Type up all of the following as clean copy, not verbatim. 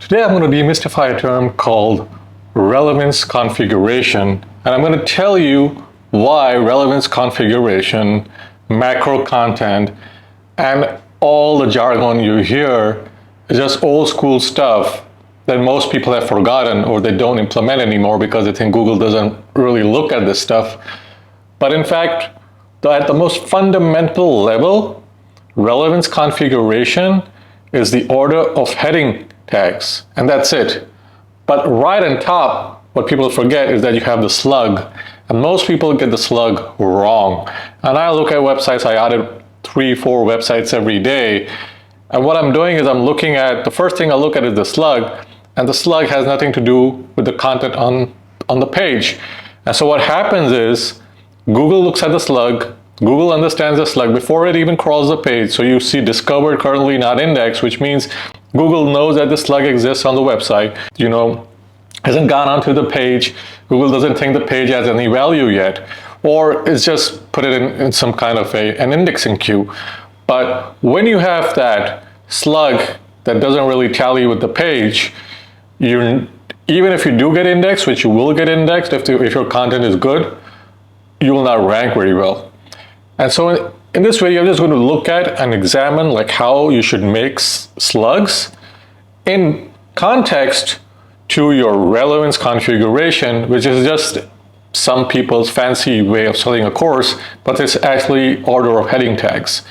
Today I'm going to demystify a term called relevance configuration, and I'm going to tell you why relevance configuration, macro content, and all the jargon you hear is just old school stuff that most people have forgotten or they don't implement anymore because they think Google doesn't really look at this stuff. But in fact, at the most fundamental level, relevance configuration is the order of heading tags, and that's it. But right on top, what people forget is that you have the slug, and most people get the slug wrong. And I look at websites, I audit 3-4 websites every day, and what I'm doing is I'm looking at, the first thing I look at is the slug, and the slug has nothing to do with the content on the page. And so what happens is, Google looks at the slug, Google understands the slug before it even crawls the page. So you see discovered, currently not indexed, which means Google knows that the slug exists on the website, hasn't gone onto the page. Google doesn't think the page has any value yet, or it's just put it in some kind of an indexing queue. But when you have that slug that doesn't really tally with the page, even if you do get indexed, which you will get indexed if your content is good, you will not rank very well. And so in this video, I'm just going to look at and examine like how you should make slugs in context to your relevance configuration, which is just some people's fancy way of selling a course, but it's actually order of heading tags.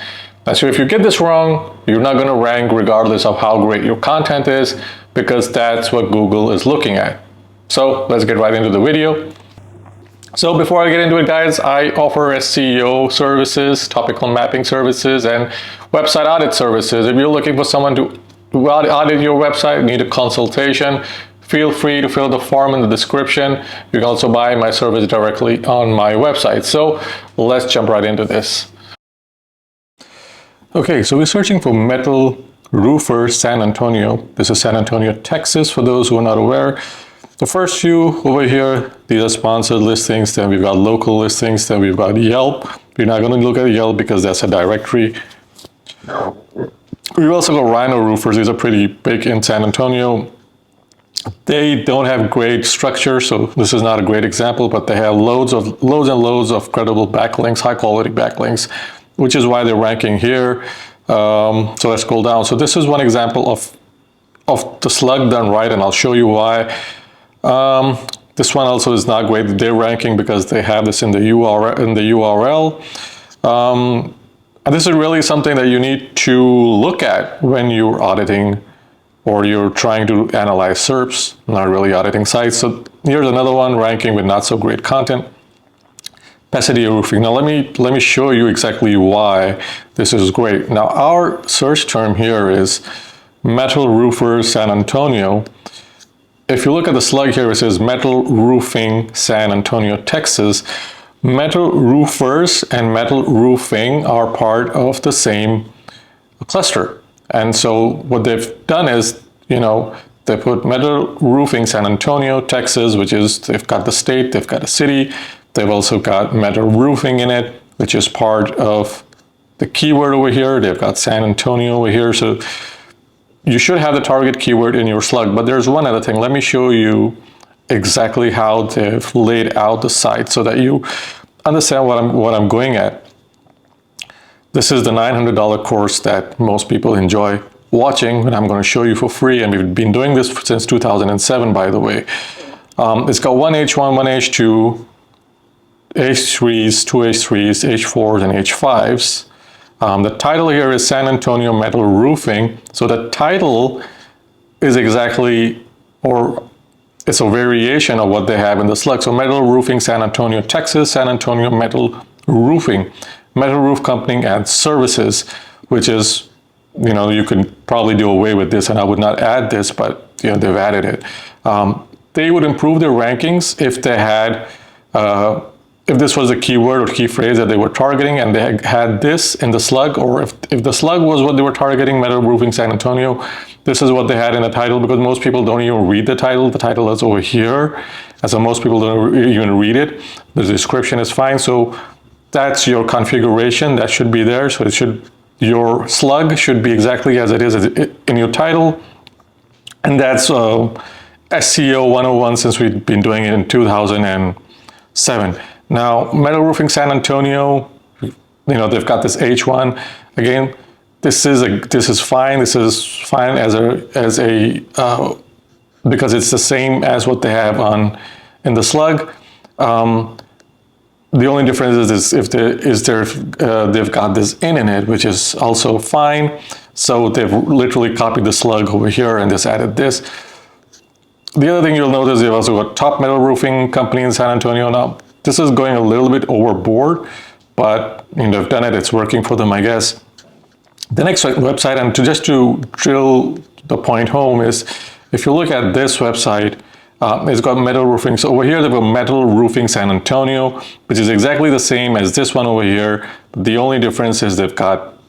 And so if you get this wrong, you're not going to rank regardless of how great your content is, because that's what Google is looking at. So let's get right into the video. So before I get into it, guys, I offer SEO services, topical mapping services, and website audit services. If you're looking for someone to audit your website, need a consultation, feel free to fill the form in the description. You can also buy my service directly on my website. So let's jump right into this. Okay, so we're searching for metal roofer San Antonio. This is San Antonio, Texas, for those who are not aware. The first few over here, these are sponsored listings, then we've got local listings, then we've got Yelp. We're not going to look at Yelp because that's a directory. We've also got Rhino Roofers. These are pretty big in San Antonio. They don't have great structure, so this is not a great example, but they have loads and loads of credible backlinks, high quality backlinks, which is why they're ranking here. So let's scroll down. So this is one example of the slug done right, and I'll show you why. This one also is not great. They're ranking because they have this in the URL. And this is really something that you need to look at when you're auditing or you're trying to analyze SERPs, not really auditing sites. So here's another one ranking with not so great content. Pasadena Roofing. Now let me show you exactly why this is great. Now our search term here is metal roofer San Antonio. If you look at the slug here, it says metal roofing San Antonio, Texas. Metal roofers and metal roofing are part of the same cluster. And so what they've done is, they put metal roofing San Antonio, Texas, which is, they've got the state, they've got a city. They've also got metal roofing in it, which is part of the keyword over here. They've got San Antonio over here. So you should have the target keyword in your slug, but there's one other thing. Let me show you exactly how they've laid out the site so that you understand what I'm going at. This is the $900 course that most people enjoy watching, and I'm going to show you for free. And we've been doing this since 2007, by the way. It's got one H1, one H2, H3s, two H3s, H4s, and H5s. The title here is San Antonio Metal Roofing. So the title is exactly, or it's a variation of what they have in the slug. So Metal Roofing San Antonio, Texas, San Antonio Metal Roofing, Metal Roof Company and Services, which is, you could probably do away with this and I would not add this, but they've added it. They would improve their rankings if they had, if this was a keyword or key phrase that they were targeting and they had this in the slug, or if the slug was what they were targeting, metal roofing San Antonio, this is what they had in the title, because most people don't even read the title. The title is over here, and so most people don't even read it. The description is fine. So that's your configuration. That should be there. So your slug should be exactly as it is in your title. And that's SEO 101 since we've been doing it in 2007. Now, Metal Roofing San Antonio, they've got this H1. Again, this is fine. This is fine because it's the same as what they have in the slug. The only difference is if they've got this in it, which is also fine. So they've literally copied the slug over here and just added this. The other thing you'll notice, they've also got top metal roofing company in San Antonio. Now, this is going a little bit overboard, but they've done it. It's working for them, I guess. The next website, and just to drill the point home, is if you look at this website, it's got metal roofing. So over here, they've got Metal Roofing San Antonio, which is exactly the same as this one over here. The only difference is they've got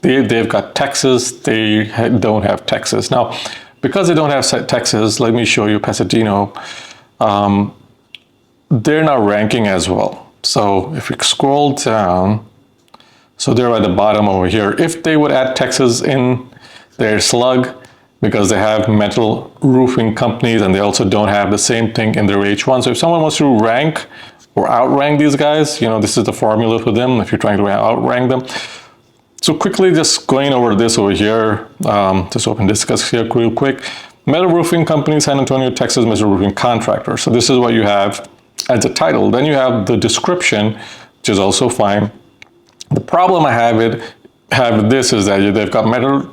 Texas. They don't have Texas. Now, because they don't have Texas, let me show you Pasadena. They're not ranking as well. So if we scroll down, so they're at the bottom over here. If they would add Texas in their slug, because they have metal roofing companies and they also don't have the same thing in their H1. So if someone wants to rank or outrank these guys, this is the formula for them if you're trying to outrank them. So quickly just going over this over here, just open Discuss here real quick. Metal Roofing Company, San Antonio, Texas, Metal Roofing Contractor. So this is what you have as a title. Then you have the description, which is also fine. The problem I have this is that they've got Metal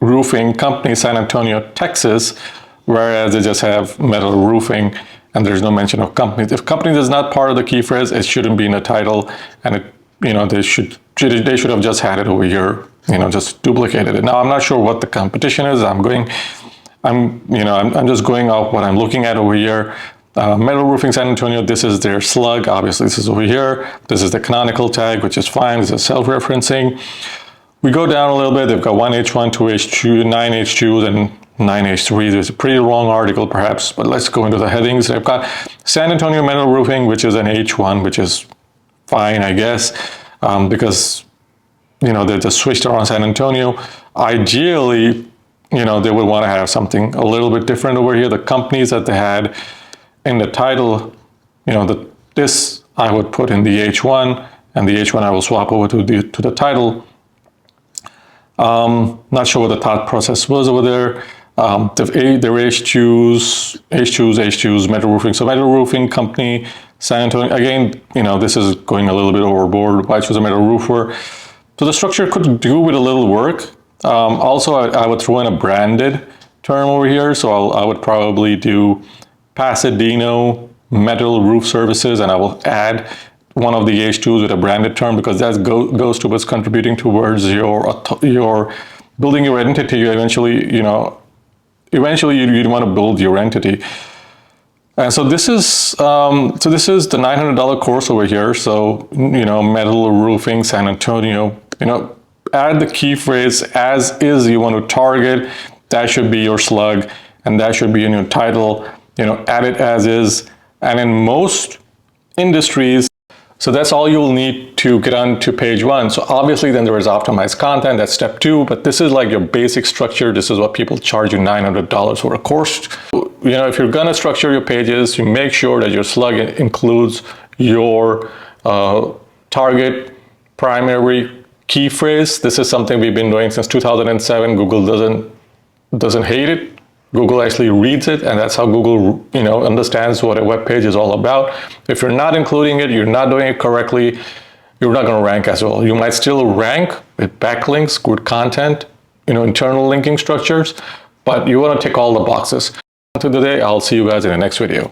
Roofing Company, San Antonio, Texas, whereas they just have metal roofing and there's no mention of companies. If companies is not part of the key phrase, it shouldn't be in the title, and they should have just had it over here, just duplicated it. Now, I'm not sure what the competition is. I'm just going off what I'm looking at over here. Metal Roofing San Antonio, this is their slug. Obviously, this is over here. This is the canonical tag, which is fine. This is self-referencing. We go down a little bit. They've got 1H1, 2H2, 9H2s, and 9H3. There's a pretty long article, perhaps, but let's go into the headings. They've got San Antonio Metal Roofing, which is an H1, which is fine, I guess, because, they just switched around San Antonio. Ideally, they would want to have something a little bit different over here. The companies that they had in the title, this I would put in the H1, and the H1 I will swap over to the title. Not sure what the thought process was over there. Their H2s, Metal Roofing. So Metal Roofing Company, San Antonio. Again, this is going a little bit overboard. Why choose a metal roofer? So the structure could do with a little work. Also, I would throw in a branded term over here. So I would probably do Pasadena Metal Roof Services, and I will add one of the H2s with a branded term, because that goes towards contributing towards your building your identity. Eventually you'd want to build your entity. And so this is the $900 course over here. So Metal Roofing San Antonio. Add the key phrase as is you want to target. That should be your slug, and that should be in your title. Add it as is, and in most industries. So that's all you'll need to get onto page one. So obviously then there is optimized content, that's step 2, but this is like your basic structure. This is what people charge you $900 for a course. If you're gonna structure your pages, you make sure that your slug includes your target primary key phrase. This is something we've been doing since 2007. Google doesn't hate it. Google actually reads it, and that's how Google, understands what a web page is all about. If you're not including it, you're not doing it correctly, you're not going to rank as well. You might still rank with backlinks, good content, internal linking structures, but you want to tick all the boxes. To today, I'll see you guys in the next video.